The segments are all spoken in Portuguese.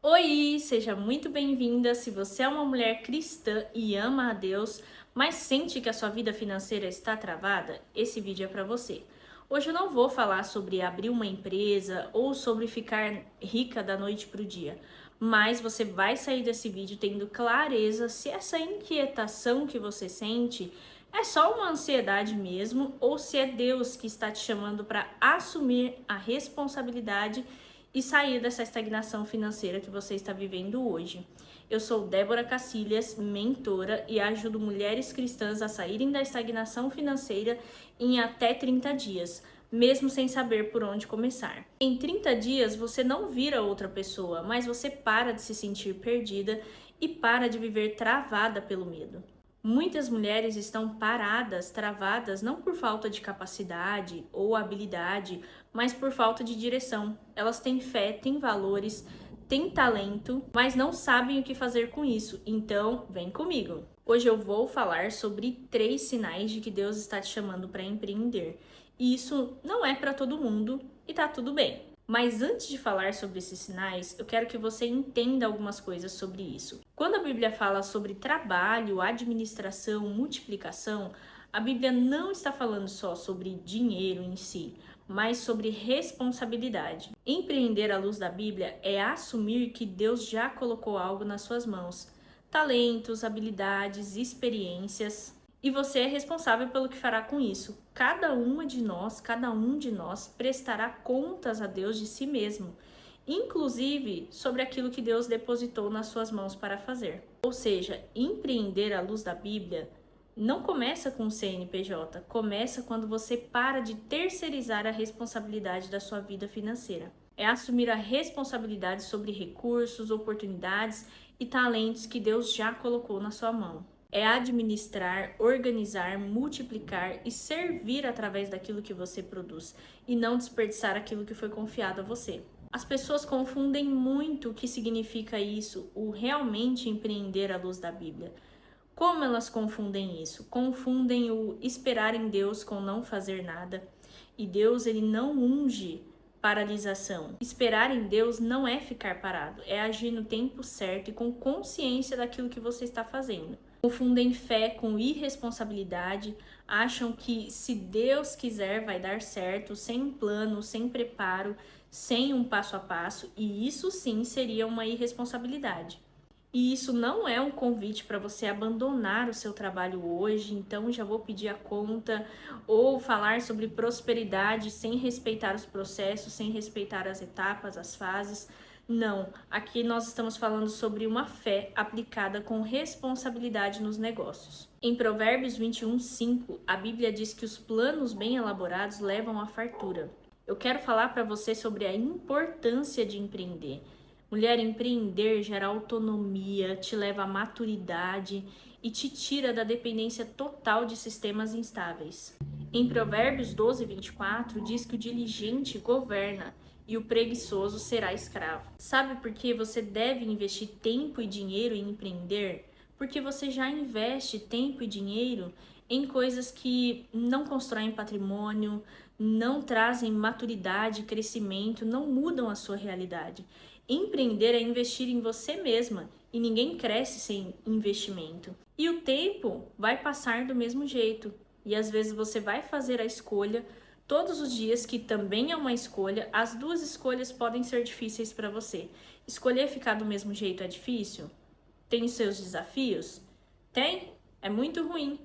Oi, seja muito bem-vinda. Se você é uma mulher cristã e ama a Deus, mas sente que a sua vida financeira está travada, esse vídeo é para você. Hoje eu não vou falar sobre abrir uma empresa ou sobre ficar rica da noite para o dia, mas você vai sair desse vídeo tendo clareza se essa inquietação que você sente é só uma ansiedade mesmo ou se é Deus que está te chamando para assumir a responsabilidade e sair dessa estagnação financeira que você está vivendo hoje. Eu sou Débora Cacilhas, mentora, e ajudo mulheres cristãs a saírem da estagnação financeira em até 30 dias, mesmo sem saber por onde começar. Em 30 dias você não vira outra pessoa, mas você para de se sentir perdida e para de viver travada pelo medo. Muitas mulheres estão paradas, travadas, não por falta de capacidade ou habilidade, mas por falta de direção. Elas têm fé, têm valores, têm talento, mas não sabem o que fazer com isso. Então, vem comigo. Hoje eu vou falar sobre 3 sinais de que Deus está te chamando para empreender. E isso não é para todo mundo e tá tudo bem. Mas antes de falar sobre esses sinais, eu quero que você entenda algumas coisas sobre isso. Quando a Bíblia fala sobre trabalho, administração, multiplicação, a Bíblia não está falando só sobre dinheiro em si, mas sobre responsabilidade. Empreender à luz da Bíblia é assumir que Deus já colocou algo nas suas mãos: talentos, habilidades, experiências. E você é responsável pelo que fará com isso. Cada um de nós prestará contas a Deus de si mesmo, inclusive sobre aquilo que Deus depositou nas suas mãos para fazer. Ou seja, empreender à luz da Bíblia não começa com o CNPJ, começa quando você para de terceirizar a responsabilidade da sua vida financeira. É assumir a responsabilidade sobre recursos, oportunidades e talentos que Deus já colocou na sua mão. É administrar, organizar, multiplicar e servir através daquilo que você produz e não desperdiçar aquilo que foi confiado a você. As pessoas confundem muito o que significa isso, o realmente empreender à luz da Bíblia. Como elas confundem isso? Confundem o esperar em Deus com não fazer nada. E Deus, ele não unge paralisação. Esperar em Deus não é ficar parado, é agir no tempo certo e com consciência daquilo que você está fazendo. Confundem fé com irresponsabilidade, acham que se Deus quiser vai dar certo, sem um plano, sem preparo, sem um passo a passo, e isso sim seria uma irresponsabilidade. E isso não é um convite para você abandonar o seu trabalho hoje, então já vou pedir a conta, ou falar sobre prosperidade sem respeitar os processos, sem respeitar as etapas, as fases. Não, aqui nós estamos falando sobre uma fé aplicada com responsabilidade nos negócios. Em Provérbios 21:5, a Bíblia diz que os planos bem elaborados levam à fartura. Eu quero falar para você sobre a importância de empreender. Mulher, empreender gera autonomia, te leva à maturidade e te tira da dependência total de sistemas instáveis. Em Provérbios 12:24 diz que o diligente governa e o preguiçoso será escravo. Sabe por que você deve investir tempo e dinheiro em empreender? Porque você já investe tempo e dinheiro em coisas que não constroem patrimônio, não trazem maturidade, crescimento, não mudam a sua realidade. Empreender é investir em você mesma e ninguém cresce sem investimento. E o tempo vai passar do mesmo jeito. E às vezes você vai fazer a escolha todos os dias, que também é uma escolha. As duas escolhas podem ser difíceis para você. Escolher ficar do mesmo jeito é difícil? Tem os seus desafios? Tem? É muito ruim.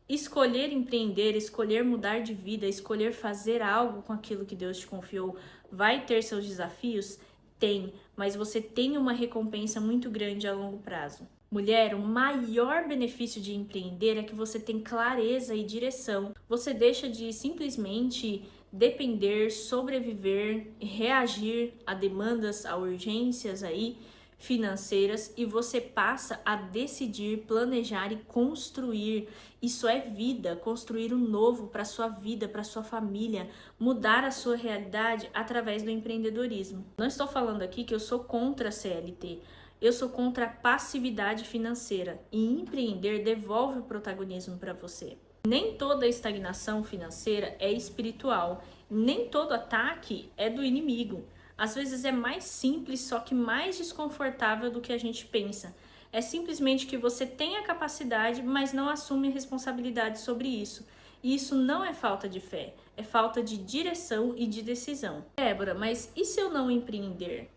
Escolher empreender, escolher mudar de vida, escolher fazer algo com aquilo que Deus te confiou, vai ter seus desafios? Tem, mas você tem uma recompensa muito grande a longo prazo. Mulher, o maior benefício de empreender é que você tem clareza e direção. Você deixa de simplesmente depender, sobreviver, reagir a demandas, a urgências aí financeiras, e você passa a decidir, planejar e construir. Isso é vida, construir um novo para sua vida, para sua família, mudar a sua realidade através do empreendedorismo. Não estou falando aqui que eu sou contra a CLT. Eu sou contra a passividade financeira, e empreender devolve o protagonismo para você. Nem toda estagnação financeira é espiritual, nem todo ataque é do inimigo. Às vezes é mais simples, só que mais desconfortável do que a gente pensa. É simplesmente que você tem a capacidade, mas não assume a responsabilidade sobre isso. E isso não é falta de fé, é falta de direção e de decisão. Débora, mas e se eu não empreender?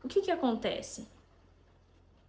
O que acontece?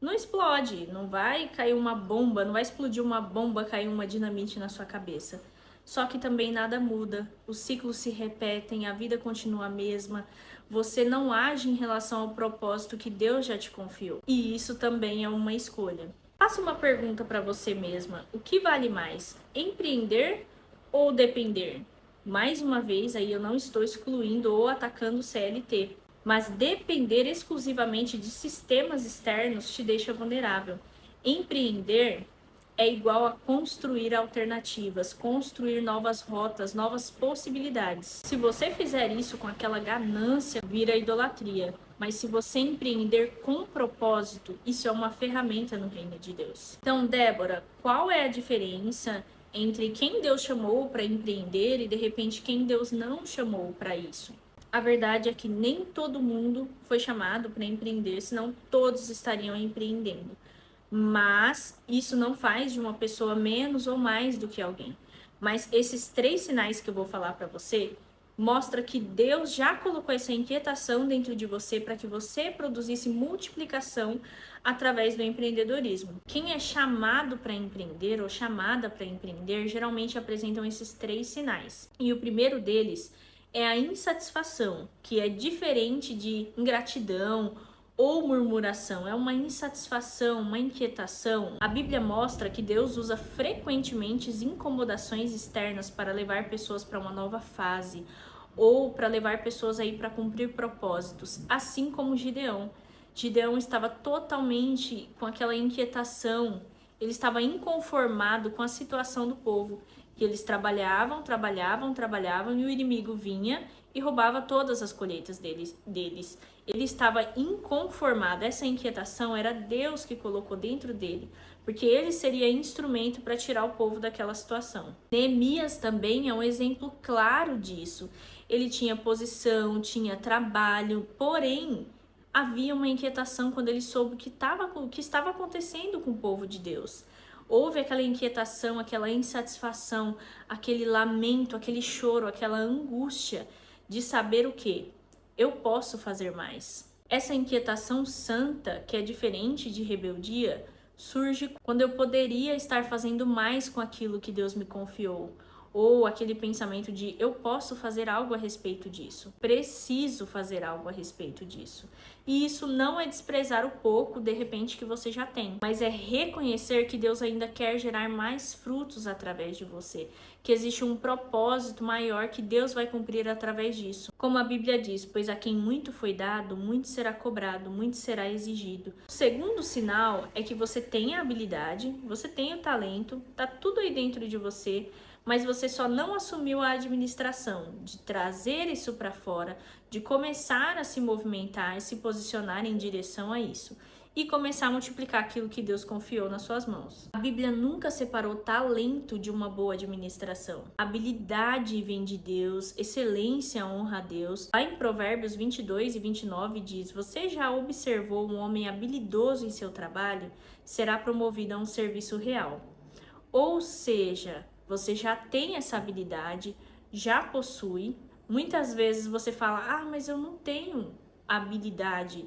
Não explode, não vai cair uma bomba, não vai explodir uma bomba, cair uma dinamite na sua cabeça. Só que também nada muda, os ciclos se repetem, a vida continua a mesma, você não age em relação ao propósito que Deus já te confiou. E isso também é uma escolha. Faça uma pergunta para você mesma: o que vale mais, empreender ou depender? Mais uma vez, aí eu não estou excluindo ou atacando o CLT, mas depender exclusivamente de sistemas externos te deixa vulnerável. Empreender é igual a construir alternativas, construir novas rotas, novas possibilidades. Se você fizer isso com aquela ganância, vira idolatria. Mas se você empreender com propósito, isso é uma ferramenta no reino de Deus. Então, Débora, qual é a diferença entre quem Deus chamou para empreender e de repente quem Deus não chamou para isso? A verdade é que nem todo mundo foi chamado para empreender, senão todos estariam empreendendo. Mas isso não faz de uma pessoa menos ou mais do que alguém. Mas esses 3 sinais que eu vou falar para você mostra que Deus já colocou essa inquietação dentro de você para que você produzisse multiplicação através do empreendedorismo. Quem é chamado para empreender ou chamada para empreender geralmente apresentam esses 3 sinais. E o primeiro deles é a insatisfação, que é diferente de ingratidão ou murmuração, é uma insatisfação, uma inquietação. A Bíblia mostra que Deus usa frequentemente incomodações externas para levar pessoas para uma nova fase ou para levar pessoas aí para cumprir propósitos, assim como Gideão. Gideão estava totalmente com aquela inquietação, ele estava inconformado com a situação do povo, que eles trabalhavam e o inimigo vinha e roubava todas as colheitas deles. Ele estava inconformado, essa inquietação era Deus que colocou dentro dele, porque ele seria instrumento para tirar o povo daquela situação. Neemias também é um exemplo claro disso. Ele tinha posição, tinha trabalho, porém havia uma inquietação quando ele soube o que estava acontecendo com o povo de Deus. Houve aquela inquietação, aquela insatisfação, aquele lamento, aquele choro, aquela angústia de saber o quê? Eu posso fazer mais. Essa inquietação santa, que é diferente de rebeldia, surge quando eu poderia estar fazendo mais com aquilo que Deus me confiou. Ou aquele pensamento de eu posso fazer algo a respeito disso, preciso fazer algo a respeito disso. E isso não é desprezar o pouco, de repente, que você já tem, mas é reconhecer que Deus ainda quer gerar mais frutos através de você, que existe um propósito maior que Deus vai cumprir através disso. Como a Bíblia diz, pois a quem muito foi dado, muito será cobrado, muito será exigido. O segundo sinal é que você tem a habilidade, você tem o talento, tá tudo aí dentro de você, mas você só não assumiu a administração de trazer isso para fora, de começar a se movimentar, se posicionar em direção a isso e começar a multiplicar aquilo que Deus confiou nas suas mãos. A Bíblia nunca separou talento de uma boa administração. Habilidade vem de Deus, excelência honra a Deus. Lá em Provérbios 22 e 29 diz: você já observou um homem habilidoso em seu trabalho? Será promovido a um serviço real. Ou seja, você já tem essa habilidade, já possui. Muitas vezes você fala, mas eu não tenho habilidade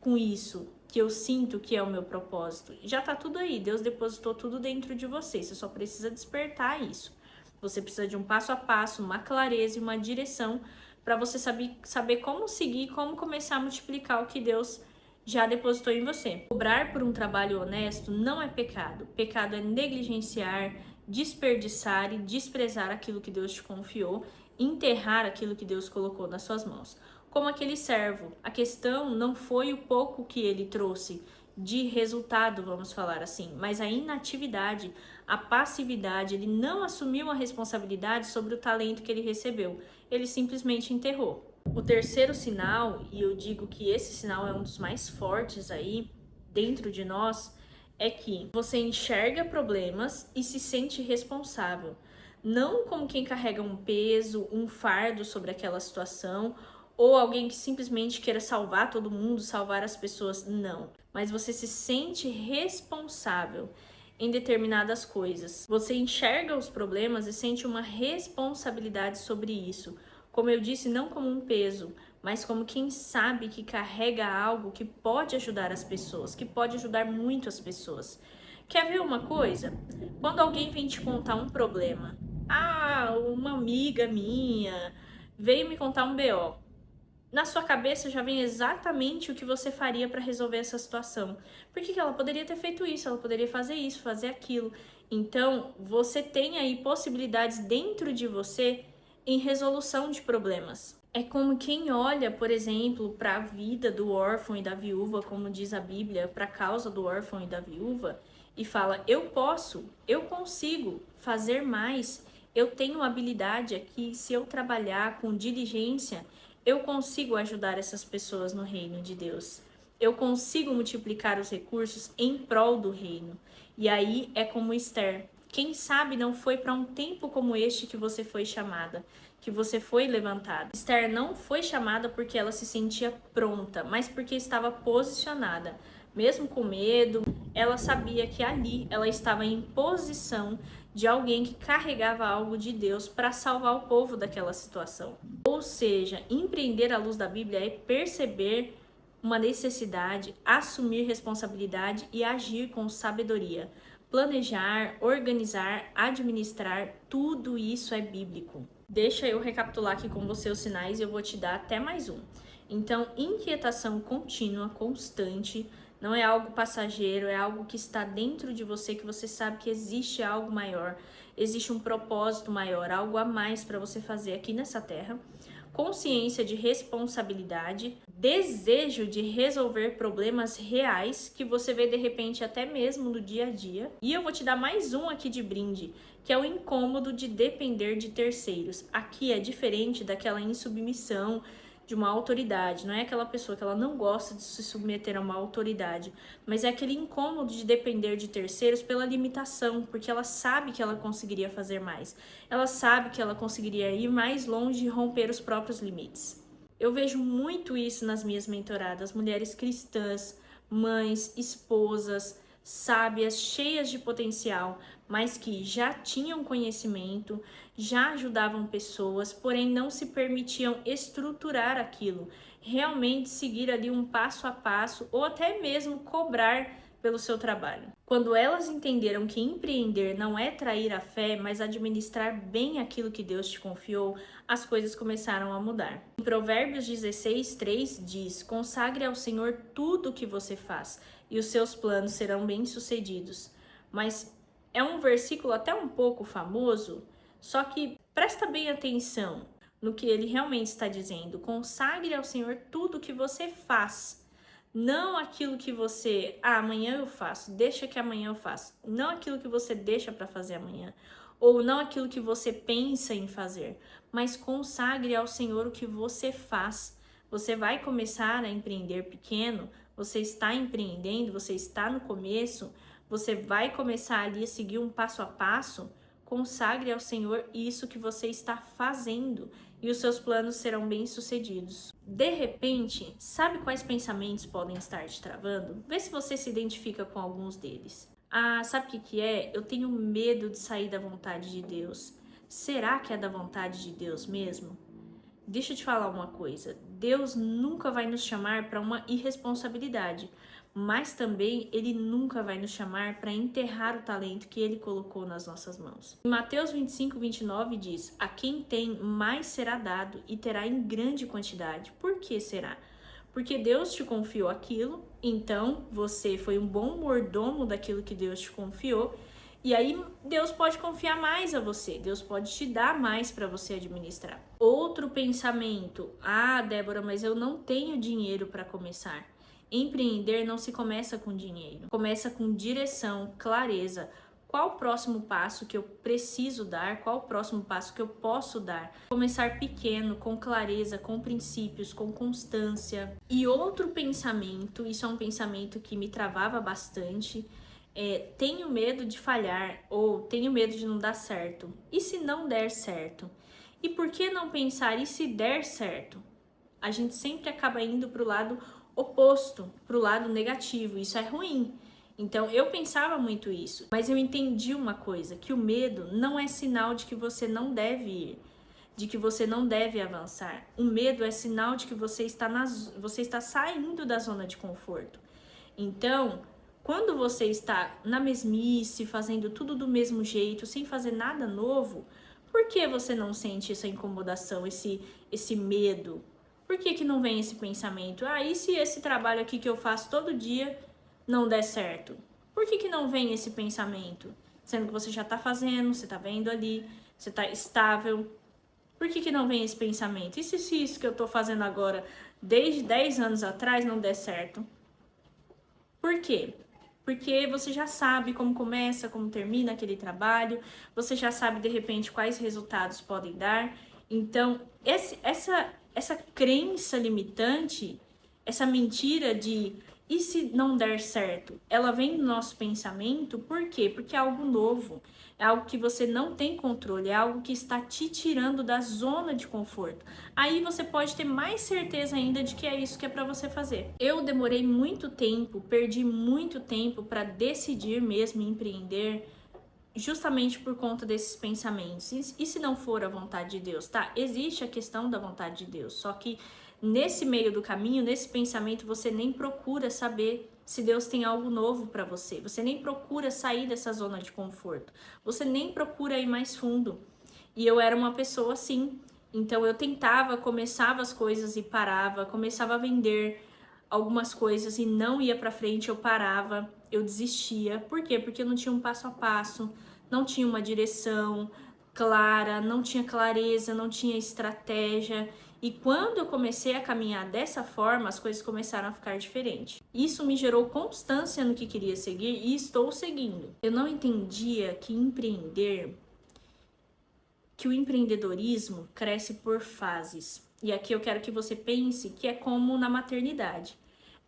com isso, que eu sinto que é o meu propósito. Já tá tudo aí, Deus depositou tudo dentro de você, você só precisa despertar isso. Você precisa de um passo a passo, uma clareza e uma direção para você saber como seguir, como começar a multiplicar o que Deus já depositou em você. Cobrar por um trabalho honesto não é pecado. Pecado é negligenciar, desperdiçar e desprezar aquilo que Deus te confiou, enterrar aquilo que Deus colocou nas suas mãos. Como aquele servo, a questão não foi o pouco que ele trouxe de resultado, vamos falar assim, mas a inatividade, a passividade, ele não assumiu a responsabilidade sobre o talento que ele recebeu, ele simplesmente enterrou. O terceiro sinal, e eu digo que esse sinal é um dos mais fortes aí dentro de nós, é que você enxerga problemas e se sente responsável. Não como quem carrega um peso, um fardo sobre aquela situação, ou alguém que simplesmente queira salvar todo mundo, salvar as pessoas, não. Mas você se sente responsável em determinadas coisas. Você enxerga os problemas e sente uma responsabilidade sobre isso. Como eu disse, não como um peso, mas como quem sabe que carrega algo que pode ajudar as pessoas, que pode ajudar muito as pessoas. Quer ver uma coisa? Quando alguém vem te contar um problema, uma amiga minha veio me contar um BO. Na sua cabeça já vem exatamente o que você faria para resolver essa situação. Porque ela poderia ter feito isso, ela poderia fazer isso, fazer aquilo. Então, você tem aí possibilidades dentro de você em resolução de problemas. É como quem olha, por exemplo, para a vida do órfão e da viúva, como diz a Bíblia, para a causa do órfão e da viúva, e fala: eu posso, eu consigo fazer mais, eu tenho habilidade aqui, se eu trabalhar com diligência, eu consigo ajudar essas pessoas no reino de Deus. Eu consigo multiplicar os recursos em prol do reino. E aí é como Esther. Quem sabe não foi para um tempo como este que você foi chamada, que você foi levantada. Esther não foi chamada porque ela se sentia pronta, mas porque estava posicionada. Mesmo com medo, ela sabia que ali ela estava em posição de alguém que carregava algo de Deus para salvar o povo daquela situação. Ou seja, empreender à luz da Bíblia é perceber uma necessidade, assumir responsabilidade e agir com sabedoria. Planejar, organizar, administrar, tudo isso é bíblico. Deixa eu recapitular aqui com você os sinais e eu vou te dar até mais um. Então, inquietação contínua, constante, não é algo passageiro, é algo que está dentro de você, que você sabe que existe algo maior, existe um propósito maior, algo a mais para você fazer aqui nessa terra. Consciência de responsabilidade, desejo de resolver problemas reais que você vê de repente até mesmo no dia a dia. E eu vou te dar mais um aqui de brinde, que é o incômodo de depender de terceiros. Aqui é diferente daquela insubmissão de uma autoridade, não é aquela pessoa que ela não gosta de se submeter a uma autoridade, mas é aquele incômodo de depender de terceiros pela limitação, porque ela sabe que ela conseguiria fazer mais, ela sabe que ela conseguiria ir mais longe e romper os próprios limites. Eu vejo muito isso nas minhas mentoradas, mulheres cristãs, mães, esposas, sábias, cheias de potencial, mas que já tinham conhecimento, já ajudavam pessoas, porém não se permitiam estruturar aquilo, realmente seguir ali um passo a passo ou até mesmo cobrar pelo seu trabalho. Quando elas entenderam que empreender não é trair a fé, mas administrar bem aquilo que Deus te confiou, as coisas começaram a mudar. Em Provérbios 16:3 diz: consagre ao Senhor tudo o que você faz, e os seus planos serão bem-sucedidos. Mas é um versículo até um pouco famoso, só que presta bem atenção no que ele realmente está dizendo. Consagre ao Senhor tudo o que você faz. Não aquilo que você, amanhã eu faço, deixa que amanhã eu faço. Não aquilo que você deixa para fazer amanhã. Ou não aquilo que você pensa em fazer. Mas consagre ao Senhor o que você faz. Você vai começar a empreender pequeno, você está empreendendo, você está no começo, você vai começar ali a seguir um passo a passo. Consagre ao Senhor isso que você está fazendo e os seus planos serão bem-sucedidos. De repente, sabe quais pensamentos podem estar te travando? Vê se você se identifica com alguns deles. Sabe o que é? Eu tenho medo de sair da vontade de Deus. Será que é da vontade de Deus mesmo? Deixa eu te falar uma coisa. Deus nunca vai nos chamar para uma irresponsabilidade, mas também Ele nunca vai nos chamar para enterrar o talento que Ele colocou nas nossas mãos. Em Mateus 25:29 diz: a quem tem, mais será dado e terá em grande quantidade. Por que será? Porque Deus te confiou aquilo, então você foi um bom mordomo daquilo que Deus te confiou. E aí Deus pode confiar mais a você, Deus pode te dar mais para você administrar. Outro pensamento: Débora, mas eu não tenho dinheiro para começar. Empreender não se começa com dinheiro, começa com direção, clareza. Qual o próximo passo que eu preciso dar? Qual o próximo passo que eu posso dar? Começar pequeno, com clareza, com princípios, com constância. E outro pensamento, isso é um pensamento que me travava bastante, tenho medo de falhar ou tenho medo de não dar certo. E se não der certo? E por que não pensar, e se der certo? A gente sempre acaba indo para o lado oposto, para o lado negativo. Isso é ruim. Então eu pensava muito isso, mas eu entendi uma coisa, que o medo não é sinal de que você não deve ir, de que você não deve avançar. O medo é sinal de que você está saindo da zona de conforto. Então, quando você está na mesmice, fazendo tudo do mesmo jeito, sem fazer nada novo, por que você não sente essa incomodação, esse medo? Por que não vem esse pensamento? Ah, e se esse trabalho aqui que eu faço todo dia não der certo? Por que não vem esse pensamento? Sendo que você já está fazendo, você está vendo ali, você está estável. Por que não vem esse pensamento? E se isso que eu estou fazendo agora, desde 10 anos atrás, não der certo? Por quê? Porque você já sabe como começa, como termina aquele trabalho, você já sabe de repente quais resultados podem dar. Então, essa crença limitante, essa mentira de e se não der certo, ela vem do nosso pensamento, por quê? Porque é algo novo, é algo que você não tem controle, é algo que está te tirando da zona de conforto. Aí você pode ter mais certeza ainda de que é isso que é para você fazer. Eu demorei muito tempo, perdi muito tempo para decidir mesmo empreender, justamente por conta desses pensamentos. E se não for a vontade de Deus, tá? Existe a questão da vontade de Deus, só que nesse meio do caminho, nesse pensamento, você nem procura saber se Deus tem algo novo para você. Você nem procura sair dessa zona de conforto. Você nem procura ir mais fundo. E eu era uma pessoa assim. Então eu tentava, começava as coisas e parava, começava a vender algumas coisas e não ia para frente, eu parava, eu desistia. Por quê? Porque eu não tinha um passo a passo, não tinha uma direção clara, não tinha clareza, não tinha estratégia. E quando eu comecei a caminhar dessa forma, as coisas começaram a ficar diferentes. Isso me gerou constância no que queria seguir e estou seguindo. Eu não entendia que o empreendedorismo cresce por fases. E aqui eu quero que você pense que é como na maternidade.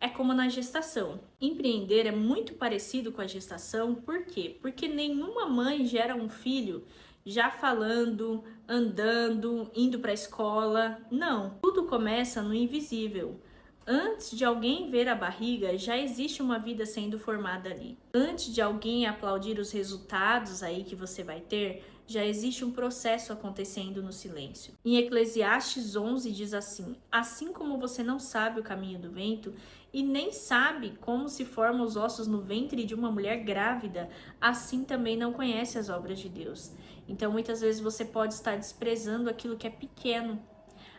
É como na gestação. Empreender é muito parecido com a gestação, por quê? Porque nenhuma mãe gera um filho já falando, andando, indo para a escola. Não, tudo começa no invisível. Antes de alguém ver a barriga, já existe uma vida sendo formada ali. Antes de alguém aplaudir os resultados aí que você vai ter, já existe um processo acontecendo no silêncio. Em Eclesiastes 11 diz assim: assim como você não sabe o caminho do vento e nem sabe como se formam os ossos no ventre de uma mulher grávida, assim também não conhece as obras de Deus. Então muitas vezes você pode estar desprezando aquilo que é pequeno,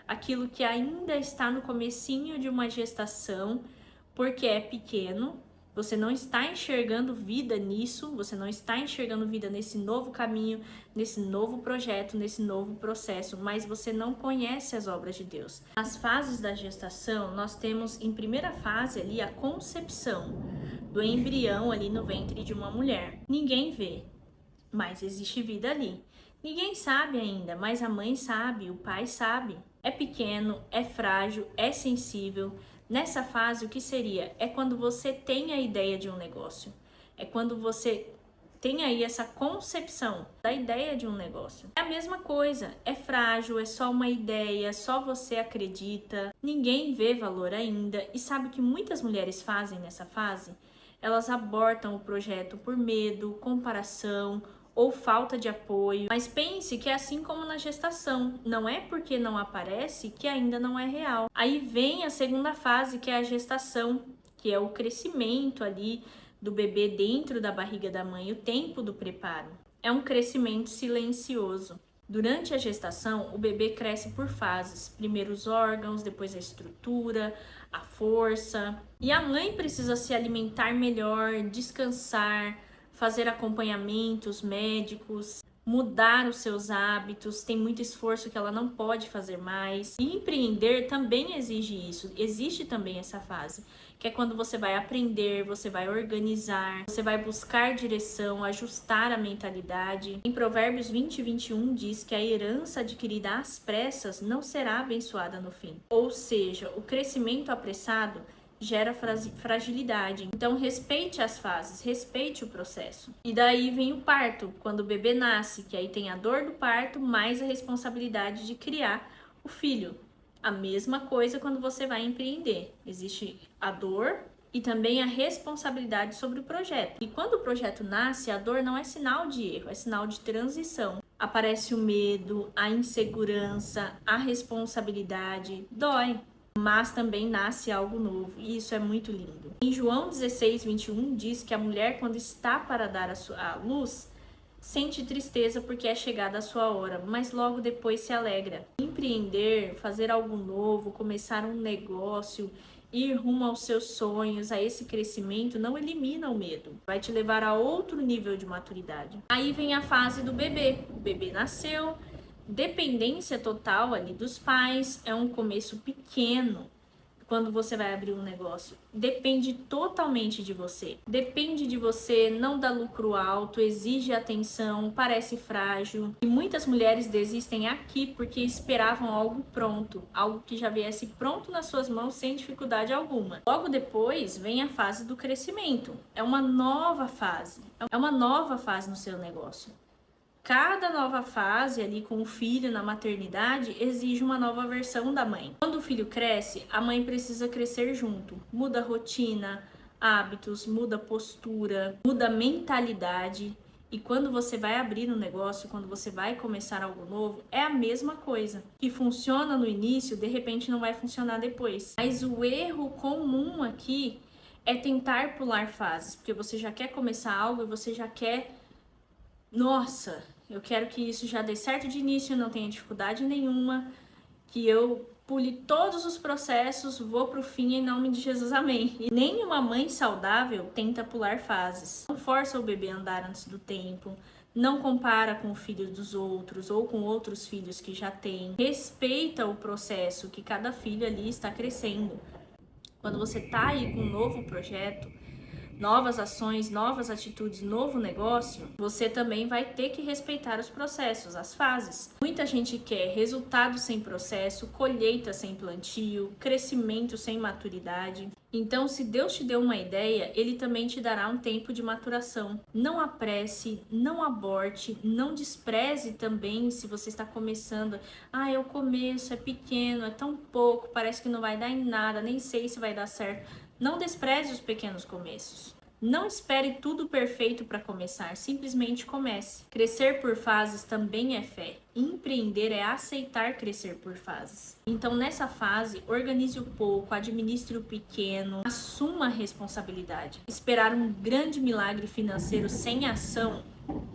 aquilo que ainda está no comecinho de uma gestação, porque é pequeno. Você não está enxergando vida nisso, você não está enxergando vida nesse novo caminho, nesse novo projeto, nesse novo processo, mas você não conhece as obras de Deus. Nas fases da gestação, nós temos em primeira fase ali a concepção do embrião ali no ventre de uma mulher. Ninguém vê, mas existe vida ali. Ninguém sabe ainda, mas a mãe sabe, o pai sabe. É pequeno, é frágil, é sensível. Nessa fase, o que seria? É quando você tem a ideia de um negócio. É quando você tem aí essa concepção da ideia de um negócio. É a mesma coisa, é frágil, é só uma ideia, só você acredita. Ninguém vê valor ainda. E sabe o que muitas mulheres fazem nessa fase? Elas abortam o projeto por medo, comparação ou falta de apoio. Mas pense que é assim como na gestação, não é porque não aparece que ainda não é real. Aí vem a segunda fase, que é a gestação, que é o crescimento ali do bebê dentro da barriga da mãe, o tempo do preparo. É um crescimento silencioso. Durante a gestação, o bebê cresce por fases. Primeiro os órgãos, depois a estrutura, a força. E a mãe precisa se alimentar melhor, descansar, fazer acompanhamentos médicos, mudar os seus hábitos, tem muito esforço que ela não pode fazer mais. E empreender também exige isso, existe também essa fase, que é quando você vai aprender, você vai organizar, você vai buscar direção, ajustar a mentalidade. Em Provérbios 20:21 diz que a herança adquirida às pressas não será abençoada no fim. Ou seja, o crescimento apressado gera fragilidade. Então respeite as fases, respeite o processo. E daí vem o parto, quando o bebê nasce, que aí tem a dor do parto mais a responsabilidade de criar o filho. A mesma coisa quando você vai empreender. Existe a dor e também a responsabilidade sobre o projeto. E quando o projeto nasce, a dor não é sinal de erro, é sinal de transição. Aparece o medo, a insegurança, a responsabilidade, dói. Mas também nasce algo novo, e isso é muito lindo. Em João 16:21 diz que a mulher, quando está para dar a luz, sente tristeza porque é chegada a sua hora, mas logo depois se alegra. Empreender, fazer algo novo, começar um negócio, ir rumo aos seus sonhos, a esse crescimento, não elimina o medo. Vai te levar a outro nível de maturidade. Aí vem a fase do bebê. O bebê nasceu, dependência total ali dos pais, é um começo pequeno. Quando você vai abrir um negócio, depende totalmente de você. Depende de você, não dá lucro alto, exige atenção, parece frágil. E muitas mulheres desistem aqui porque esperavam algo pronto, algo que já viesse pronto nas suas mãos sem dificuldade alguma. Logo depois vem a fase do crescimento. É uma nova fase. É uma nova fase no seu negócio. Cada nova fase ali com o filho na maternidade exige uma nova versão da mãe. Quando o filho cresce, a mãe precisa crescer junto. Muda a rotina, hábitos, muda a postura, muda a mentalidade. E quando você vai abrir um negócio, quando você vai começar algo novo, é a mesma coisa. Que funciona no início, de repente não vai funcionar depois. Mas o erro comum aqui é tentar pular fases, porque você já quer começar algo e você já quer... Nossa, eu quero que isso já dê certo de início, não tenha dificuldade nenhuma, que eu pule todos os processos, vou pro fim em nome de Jesus, amém. E nenhuma mãe saudável tenta pular fases. Não força o bebê a andar antes do tempo, não compara com o filho dos outros ou com outros filhos que já tem. Respeita o processo que cada filho ali está crescendo. Quando você tá aí com um novo projeto, novas ações, novas atitudes, novo negócio, você também vai ter que respeitar os processos, as fases. Muita gente quer resultado sem processo, colheita sem plantio, crescimento sem maturidade. Então, se Deus te deu uma ideia, Ele também te dará um tempo de maturação. Não apresse, não aborte, não despreze também se você está começando. Ah, é o começo, é pequeno, é tão pouco, parece que não vai dar em nada, nem sei se vai dar certo. Não despreze os pequenos começos. Não espere tudo perfeito para começar, simplesmente comece. Crescer por fases também é fé. Empreender é aceitar crescer por fases. Então, nessa fase, organize o pouco, administre o pequeno, assuma a responsabilidade. Esperar um grande milagre financeiro sem ação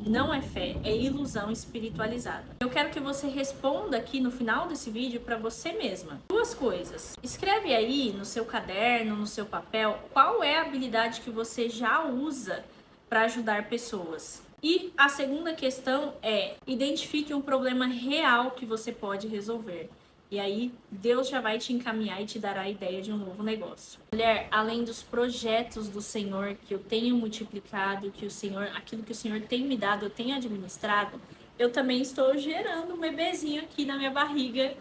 não é fé, é ilusão espiritualizada. Eu quero que você responda aqui no final desse vídeo para você mesma. Duas coisas. Escreve aí no seu caderno, no seu papel, qual é a habilidade que você já usa para ajudar pessoas. E a segunda questão é, identifique um problema real que você pode resolver. E aí, Deus já vai te encaminhar e te dará a ideia de um novo negócio. Mulher, além dos projetos do Senhor que eu tenho multiplicado, que o Senhor, aquilo que o Senhor tem me dado, eu tenho administrado, eu também estou gerando um bebezinho aqui na minha barriga,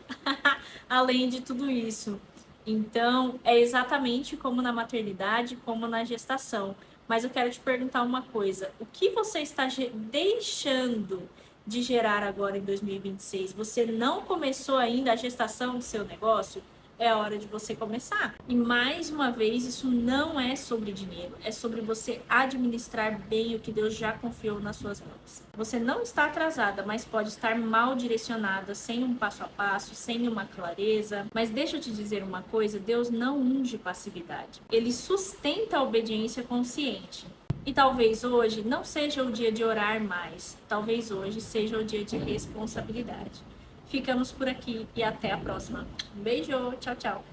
além de tudo isso. Então, é exatamente como na maternidade, como na gestação. Mas eu quero te perguntar uma coisa: o que você está deixando de gerar agora em 2026? Você não começou ainda a gestação do seu negócio? É a hora de você começar. E mais uma vez, isso não é sobre dinheiro, é sobre você administrar bem o que Deus já confiou nas suas mãos. Você não está atrasada, mas pode estar mal direcionada, sem um passo a passo, sem uma clareza. Mas deixa eu te dizer uma coisa: Deus não unge passividade. Ele sustenta a obediência consciente. E talvez hoje não seja o dia de orar mais, talvez hoje seja o dia de responsabilidade. Ficamos por aqui e até a próxima. Um beijo, tchau, tchau.